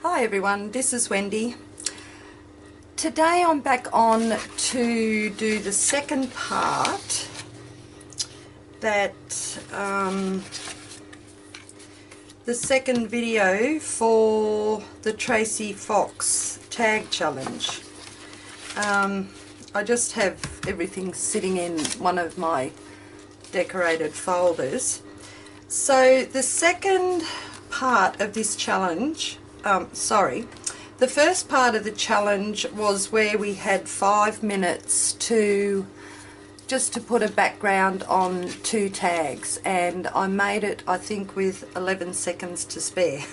Hi everyone, this is Wendy. Today I'm back on to do the second part the second video for the Tracie Fox tag challenge. I just have everything sitting in one of my decorated folders. So the second part of this challenge, the first part of the challenge was where we had 5 minutes just to put a background on 2 tags, and I made it, I think, with 11 seconds to spare.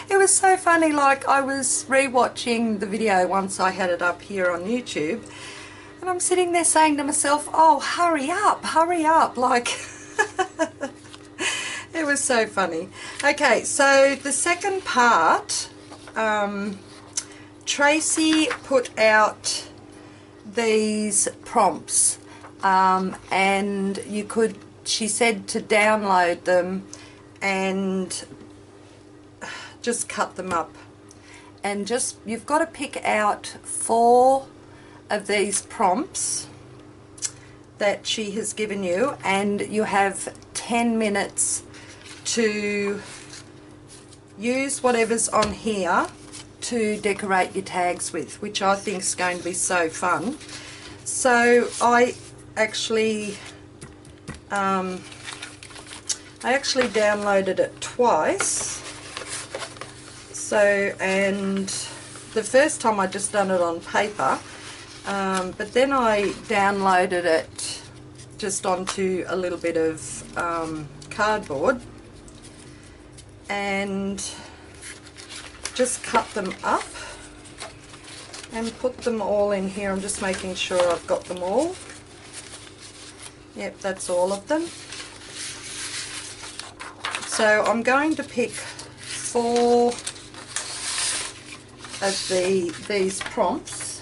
It was so funny. Like, I was re-watching the video once I had it up here on YouTube, and I'm sitting there saying to myself, oh, hurry up, like it was so funny. Okay, so the second part, Tracie put out these prompts, and she said to download them and just cut them up, and you've got to pick out 4 of these prompts that she has given you, and you have 10 minutes to use whatever's on here to decorate your tags with, which I think is going to be so fun. So I actually downloaded it twice. So, and the first time I just done it on paper, but then I downloaded it just onto a little bit of cardboard and just cut them up and put them all in here. I'm just making sure I've got them all. Yep, that's all of them. So I'm going to pick 4 of these prompts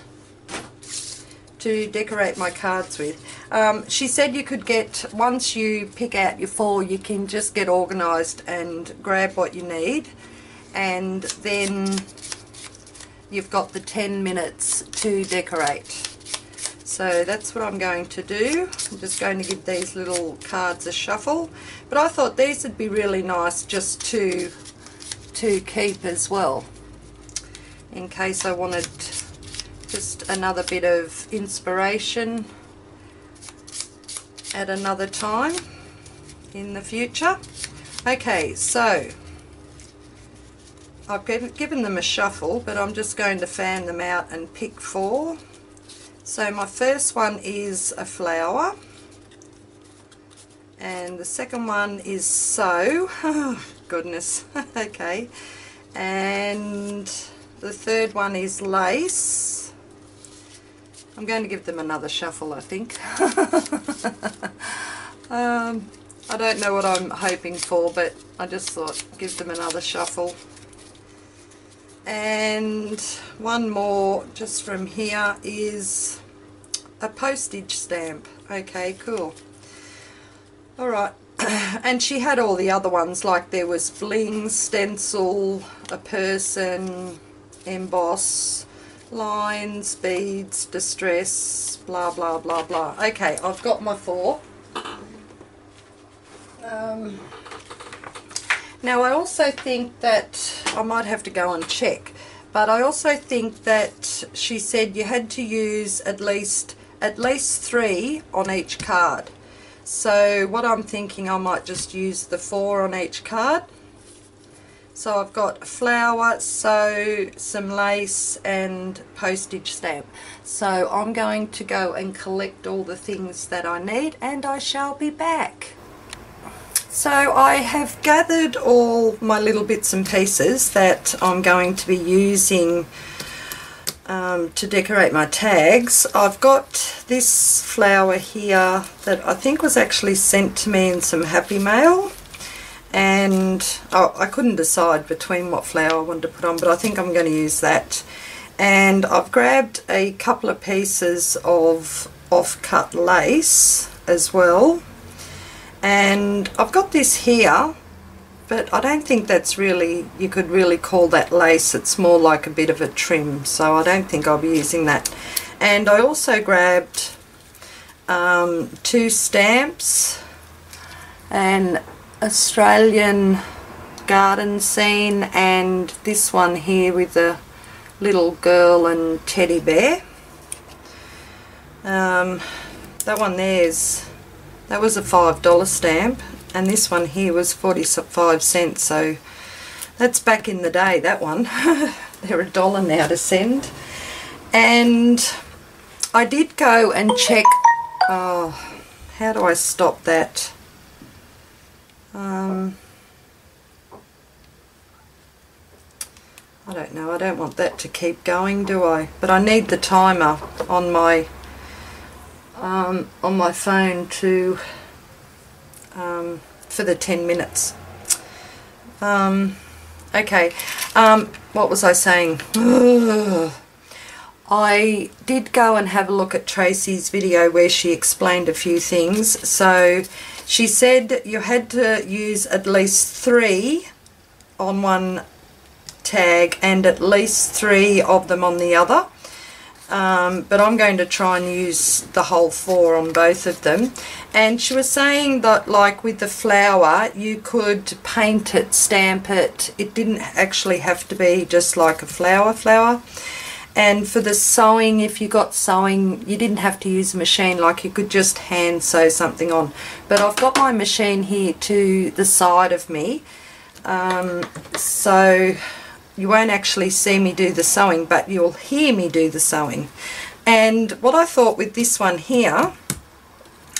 to decorate my cards with. She said you could get, once you pick out your 4, you can just get organised and grab what you need, and then you've got the 10 minutes to decorate. So that's what I'm going to do. I'm just going to give these little cards a shuffle, but I thought these would be really nice just to keep as well, in case I wanted just another bit of inspiration at another time in the future. Okay, so I've given them a shuffle, but I'm just going to fan them out and pick 4. So my first one is a flower, and the second one is sew. Oh, goodness. Okay, and the third one is lace. I'm going to give them another shuffle, I think. I don't know what I'm hoping for, but I just thought give them another shuffle. And one more just from here is a postage stamp. Okay, cool. Alright, and she had all the other ones, like there was bling, stencil, a person, emboss, lines, beads, distress, blah blah blah blah. Okay, I've got my 4. Now I also think that I might have to go and check, but I also think that she said you had to use at least 3 on each card. So what I'm thinking, I might just use the 4 on each card. So I've got a flower, sew, some lace and postage stamp. So I'm going to go and collect all the things that I need, and I shall be back. So I have gathered all my little bits and pieces that I'm going to be using to decorate my tags. I've got this flower here that I think was actually sent to me in some Happy Mail, and I couldn't decide between what flower I wanted to put on, but I think I'm going to use that. And I've grabbed a couple of pieces of off-cut lace as well, and I've got this here but I don't think that's really, you could really call that lace. It's more like a bit of a trim, so I don't think I'll be using that. And I also grabbed 2 stamps, an Australian garden scene and this one here with a little girl and teddy bear. That one that was a $5 stamp, and this one here was 45 cents, so that's back in the day, that one. They're $1 now to send. And I did go and check, oh, how do I stop that? I don't know, I don't want that to keep going, do I? But I need the timer on my phone to for the 10 minutes. Okay, what was I saying? I did go and have a look at Tracie's video where she explained a few things. So she said you had to use at least 3 on one tag and at least 3 of them on the other. But I'm going to try and use the whole 4 on both of them. And she was saying that, like with the flower, you could paint it, stamp it. It didn't actually have to be just like a flower. And for the sewing, if you got sewing, you didn't have to use a machine, like you could just hand sew something on. But I've got my machine here to the side of me, so you won't actually see me do the sewing, but you'll hear me do the sewing. And what I thought with this one here,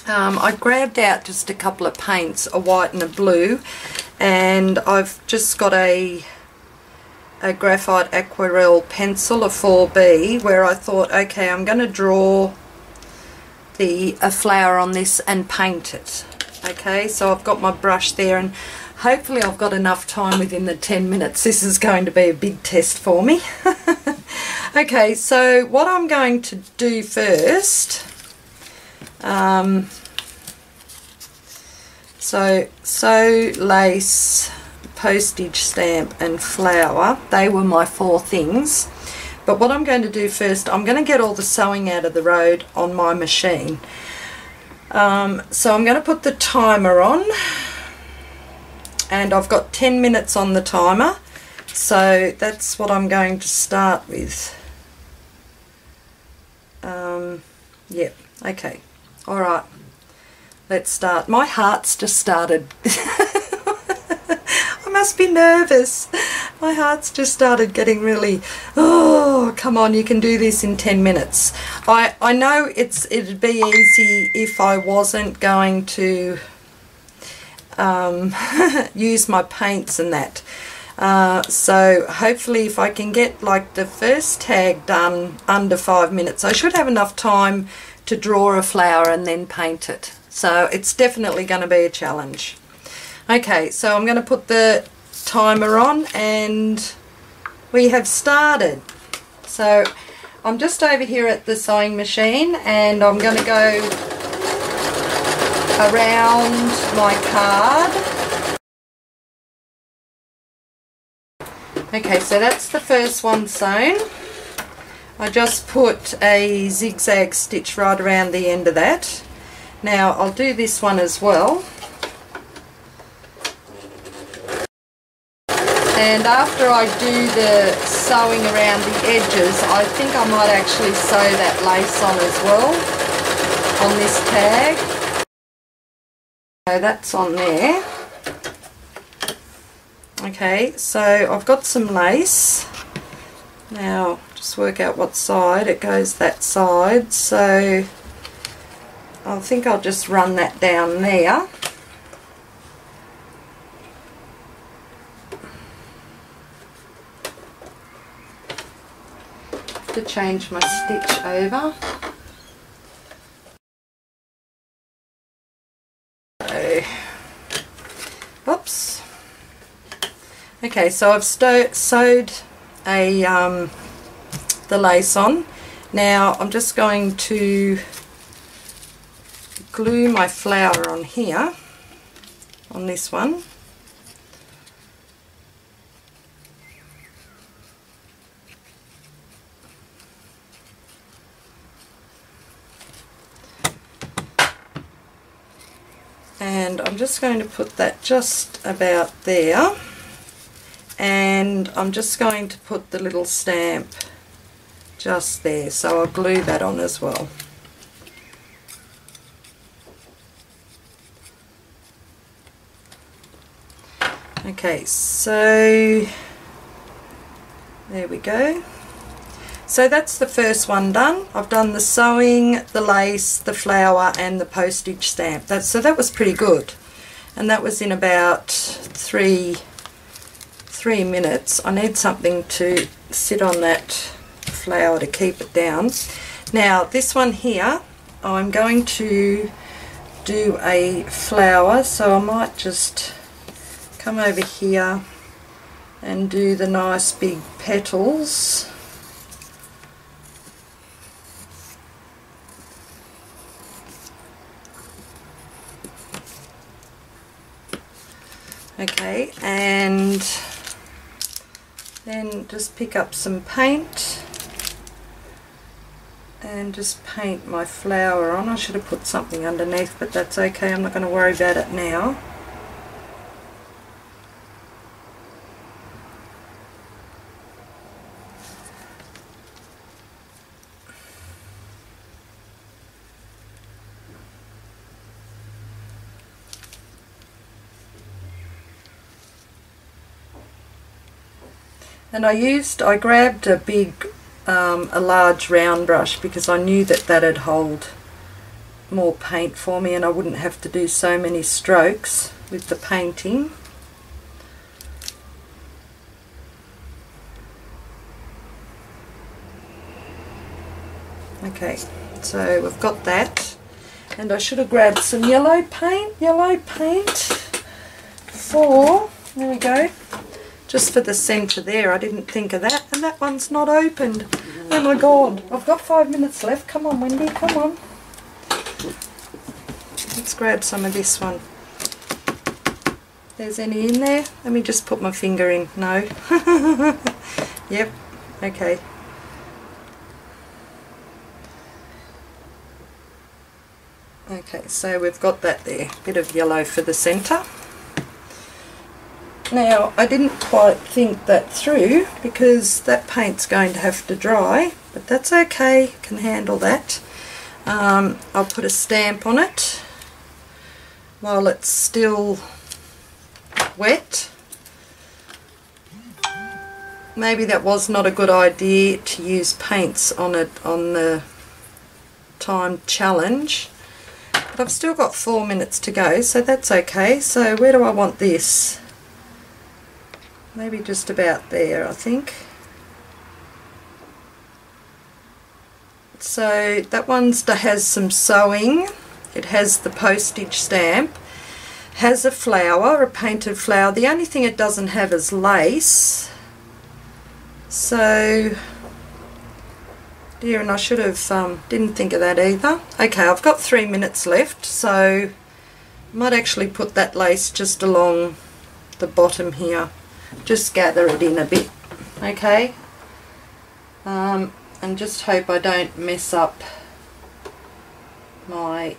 I grabbed out just a couple of paints, a white and a blue, and I've just got a graphite aquarelle pencil, a 4B, where I thought, okay, I'm going to draw a flower on this and paint it. Okay, so I've got my brush there, and hopefully I've got enough time within the 10 minutes. This is going to be a big test for me. Okay, so what I'm going to do first, so sew, lace, postage stamp and flower, they were my 4 things. But what I'm going to do first, I'm going to get all the sewing out of the road on my machine. So I'm going to put the timer on, and I've got 10 minutes on the timer, so that's what I'm going to start with. Yep, okay, alright, let's start. My heart's just started. I must be nervous. My heart's just started getting really, oh, come on, you can do this in 10 minutes. I know it'd be easy if I wasn't going to use my paints and that. So hopefully if I can get like the first tag done under 5 minutes, I should have enough time to draw a flower and then paint it. So it's definitely going to be a challenge. Okay, so I'm going to put the timer on and we have started. So I'm just over here at the sewing machine and I'm going to go around my card. Okay, so that's the first one sewn. I just put a zigzag stitch right around the end of that. Now I'll do this one as well. And after I do the sewing around the edges, I think I might actually sew that lace on as well on this tag. So that's on there. Okay, so I've got some lace. Now just work out what side it goes, that side. So I think I'll just run that down there. To change my stitch over. So, oops. Okay, so I've sewed the lace on. Now I'm just going to glue my flower on here, on this one. and I'm just going to put that just about there, and I'm just going to put the little stamp just there, so I'll glue that on as well. Okay, so there we go. So that's the first one done. I've done the sewing, the lace, the flower and the postage stamp. So that was pretty good, and that was in about three minutes. I need something to sit on that flower to keep it down. Now this one here, I'm going to do a flower, so I might just come over here and do the nice big petals. Okay, and then just pick up some paint and just paint my flower on. I should have put something underneath, but that's okay, I'm not going to worry about it now. And I grabbed a large round brush because I knew that that'd hold more paint for me and I wouldn't have to do so many strokes with the painting. Okay, so we've got that, and I should have grabbed some yellow paint for, there we go, just for the centre there. I didn't think of that, and that one's not opened. Oh my god, I've got 5 minutes left. Come on Wendy, come on. Let's grab some of this one. There's any in there? Let me just put my finger in. No. Yep, okay. Okay, so we've got that there, bit of yellow for the centre. Now, I didn't quite think that through because that paint's going to have to dry, but that's okay, can handle that. I'll put a stamp on it while it's still wet. Maybe that was not a good idea to use paints on it on the time challenge, but I've still got 4 minutes to go, so that's okay. So where do I want this? Maybe just about there, I think. So that one has some sewing, it has the postage stamp, has a flower, a painted flower. The only thing it doesn't have is lace. So, dear, and I should have, didn't think of that either. Okay, I've got 3 minutes left, so I might actually put that lace just along the bottom here. Just gather it in a bit, okay, and just hope I don't mess up my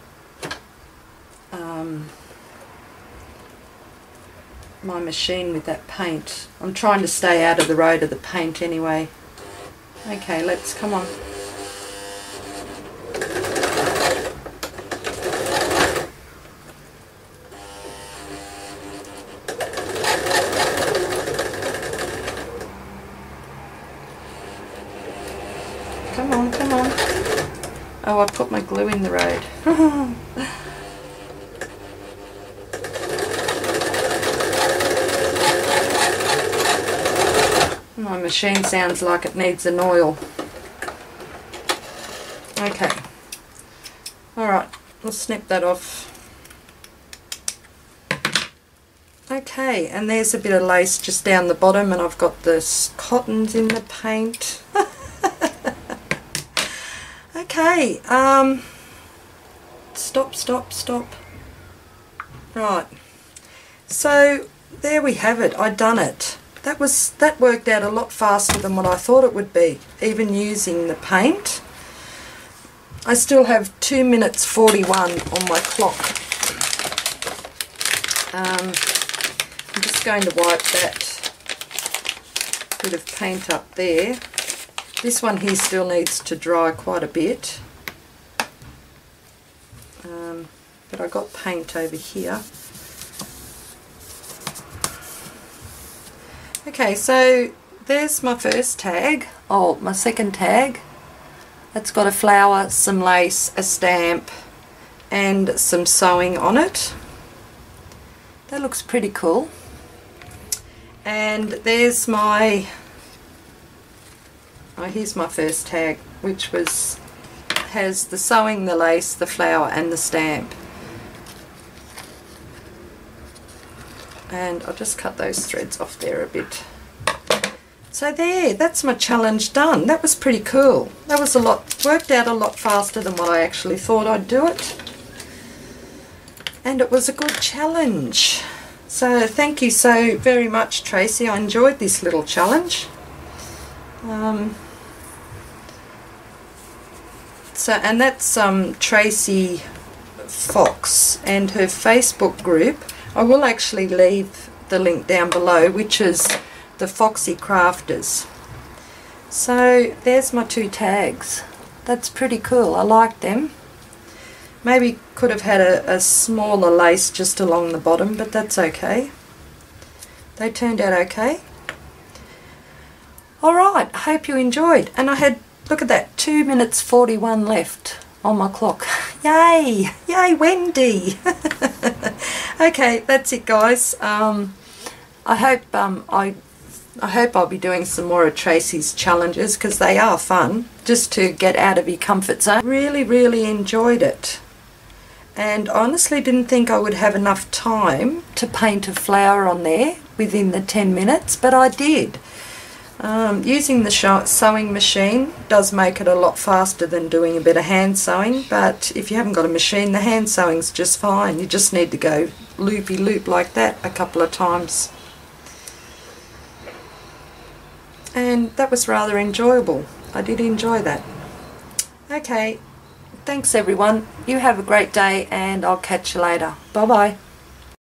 my machine with that paint. I'm trying to stay out of the road of the paint anyway. Okay, let's come on. Come on, come on. Oh, I put my glue in the road. My machine sounds like it needs an oil. Okay. Alright, we'll snip that off. Okay, and there's a bit of lace just down the bottom, and I've got the cottons in the paint. Okay, stop. Right, so there we have it. I'd done it. That worked out a lot faster than what I thought it would be, even using the paint. I still have 2 minutes 41 on my clock. I'm just going to wipe that bit of paint up there. This one here still needs to dry quite a bit, but I got paint over here. Okay, so there's my first tag. Oh, my second tag. It's got a flower, some lace, a stamp, and some sewing on it. That looks pretty cool. And there's my, oh, here's my first tag, which has the sewing, the lace, the flower, and the stamp. And I'll just cut those threads off there a bit. So there, that's my challenge done. That was pretty cool. That was worked out a lot faster than what I actually thought I'd do it. And it was a good challenge. So thank you so very much, Tracie. I enjoyed this little challenge. And that's Tracie Fox and her Facebook group. I will actually leave the link down below, which is the Foxy Crafters. So there's my two tags. That's pretty cool. I like them. Maybe could have had a smaller lace just along the bottom, but that's okay. They turned out okay. Alright, I hope you enjoyed. And I had, look at that, 2 minutes 41 left on my clock. Yay! Yay, Wendy! Okay, that's it, guys. I hope I'll be doing some more of Tracie's challenges, because they are fun, just to get out of your comfort zone. Really enjoyed it. And honestly didn't think I would have enough time to paint a flower on there within the 10 minutes, but I did. Using the sewing machine does make it a lot faster than doing a bit of hand sewing, but if you haven't got a machine, the hand sewing's just fine. You just need to go loopy-loop like that a couple of times. And that was rather enjoyable. I did enjoy that. Okay, thanks everyone. You have a great day and I'll catch you later. Bye bye.